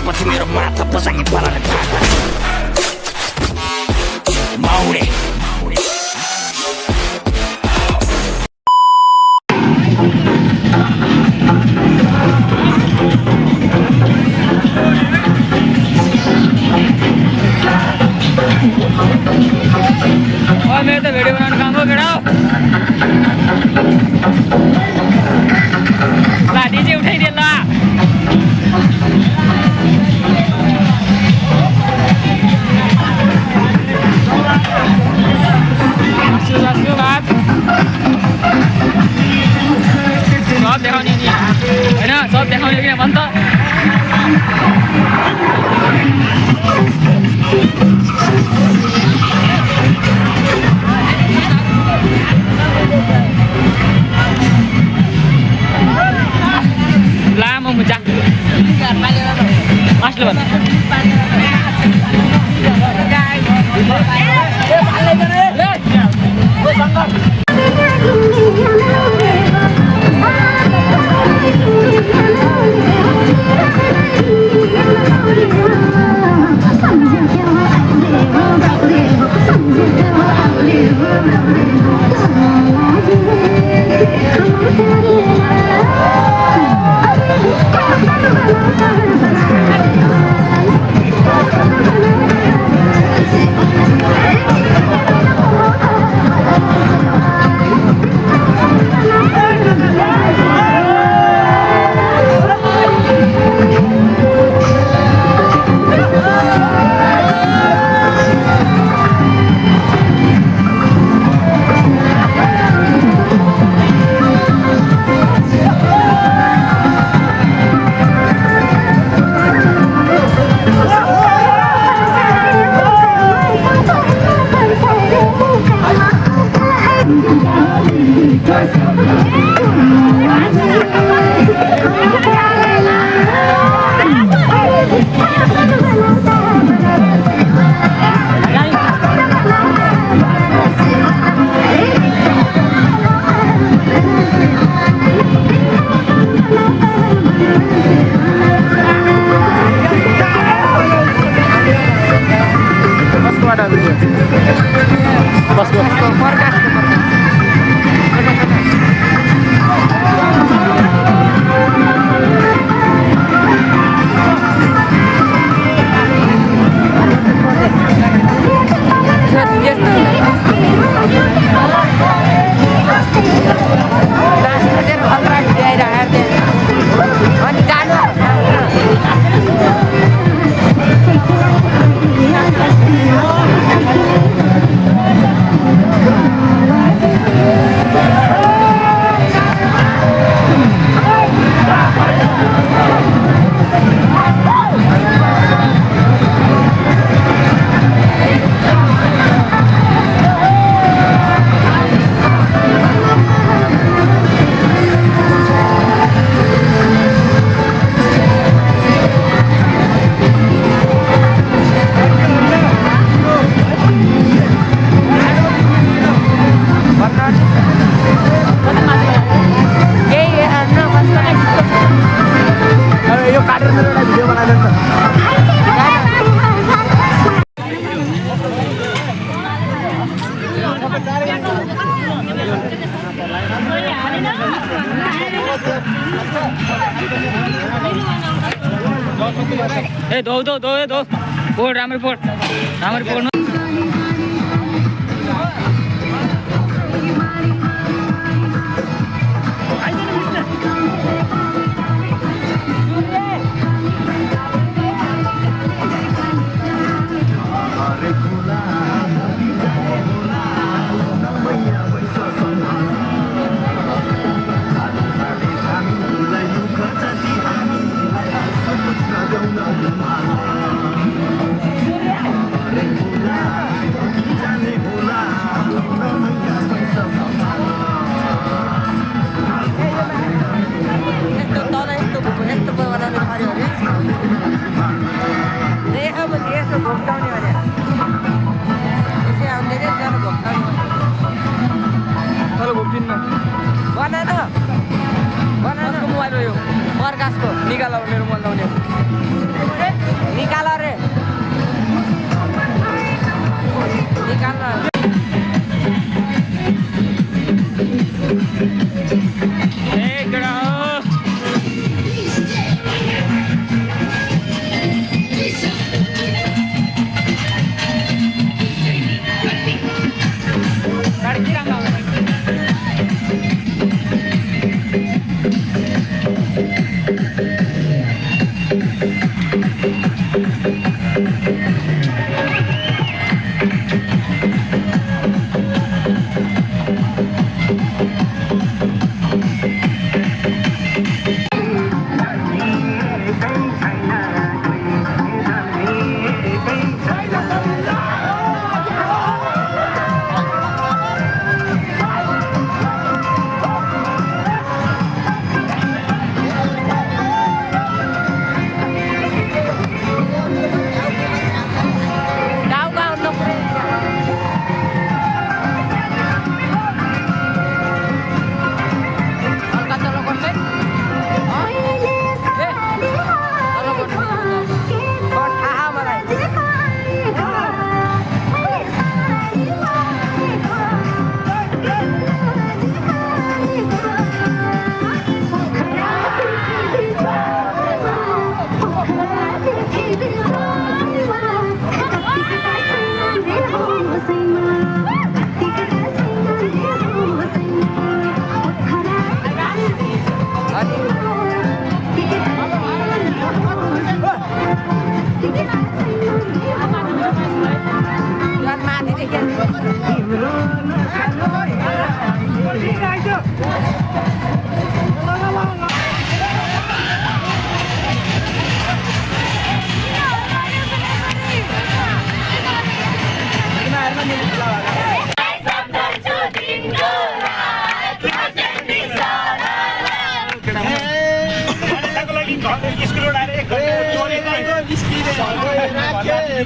पछि मेरो माथा पसाङ्गी पाराले फाट्ला माउरे मेरो त भिडियो बनाउनु काम हो केटा लाठी चाहिँ उठाइदिए ल सब देखाउने नि होइन सब देखाउने कि भन् त लामो मुजा मास्टर भन्नु ए दो पोड राम्ररी पोड्नु मोबाइल हो यो प्रकाशको निकाल मेरो मोबाइल लाउने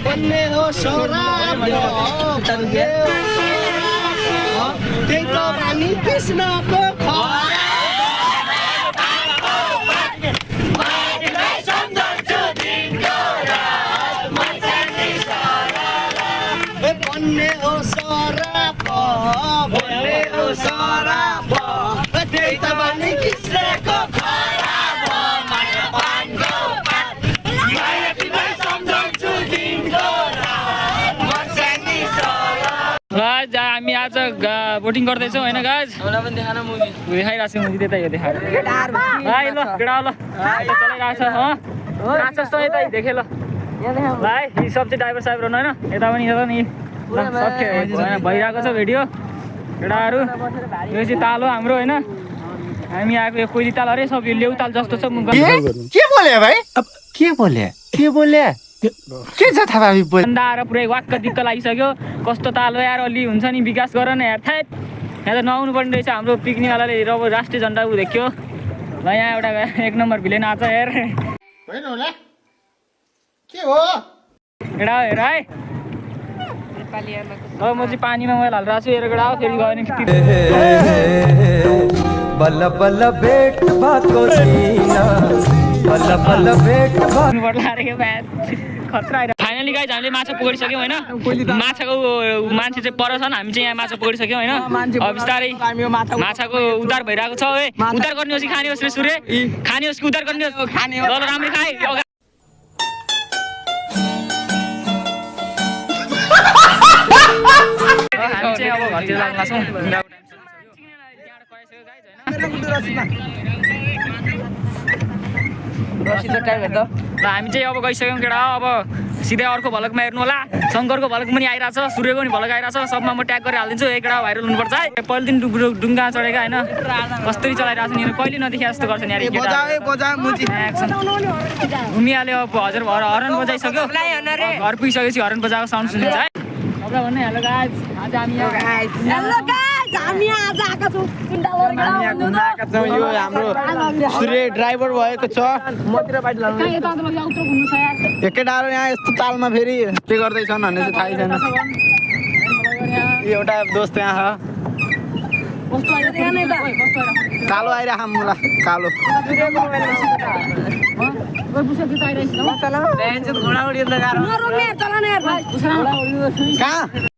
बन्ने हो सौराब त्यही त बानी कृष्णको बन्ने हो सौराब बन्ने हो सौराब त्यही त बानी कृष्णको हामी आज बोटिङ गर्दैछौँ होइन गाइज देखाइरहेको छु मुभी त्यतै हो देखाएर ल केटा ल चलाइरहेको छ जस्तो यतै देखेँ ल भाइ यी सब चाहिँ ड्राइभर साहेब रहनु होइन यता पनि हेर नि भइरहेको छ भिडियो केटाहरू यो चाहिँ ताल हो हाम्रो होइन हामी आएको यो कोइली ताल अरे सब यो लेउ ताल जस्तो छ के बोले भाइ के बोले के बोले के छ थाहा अन्डा आएर पुरै वाक्क दिक्क लागिसक्यो कस्तो ताल हो यार अलि हुन्छ नि विकास गर न यार थाहा यहाँ त नआउनु पर्ने रहेछ हाम्रो पिकनिकवालाले रब राष्ट्रिय झन्डा ऊ देख्यो ल यहाँ एउटा एक नम्बर भिलेन आएको छ यार होइन होला के हो केटा हो हेर है अब म चाहिँ पानीमा मैले हालिरहेको छु हेर केटा हो फेरि गयो भने बल्ल बल्ल भेट भएको छैन बल्ल बल्ल भेट फाइनली गाइज हामीले माछा पक्रिसक्यौँ होइन माछाको मान्छे चाहिँ पर छन् हामी चाहिँ यहाँ माछा पक्रिसक्यौँ होइन अब बिस्तारै माछाको उद्धार भइरहेको छ है उद्धार गर्ने होस् कि खाने होस् रे सूर्य खाने होस् कि उद्धार गर्ने होस् खाने हो राम्ररी खाए हामी चाहिँ अब घरतिर लाग्न छौँ हामी चाहिँ अब गइसक्यौँ केटा अब सिधै अर्को भलकमा हेर्नु होला शङ्करको भलक पनि आइरहेछ सूर्यको पनि भलक आइरहेछ सबमा म ट्याग गरेर हालिदिन्छु एक केटा भाइरल हुनुपर्छ है पहिलो दिन डुङ्गा चढेका होइन कसरी चलाइरहेको छ नि कहिले नदेखि जस्तो गर्छ नि घुमिहाल्यो अब हजुर हरन बजाइसक्यो घर पुगिसकेपछि हरन बजाएको साउन्ड सुनिन्छ है भन्ने हेलो गाइज आज हामी यो हाम्रो सूर्य ड्राइभर भएको छ एकै डाँडो यहाँ यस्तो तालमा फेरि के गर्दैछन् भन्ने चाहिँ थाहै छैन एउटा दोस्त यहाँ कालो आइरहेको मलाई कालो कहाँ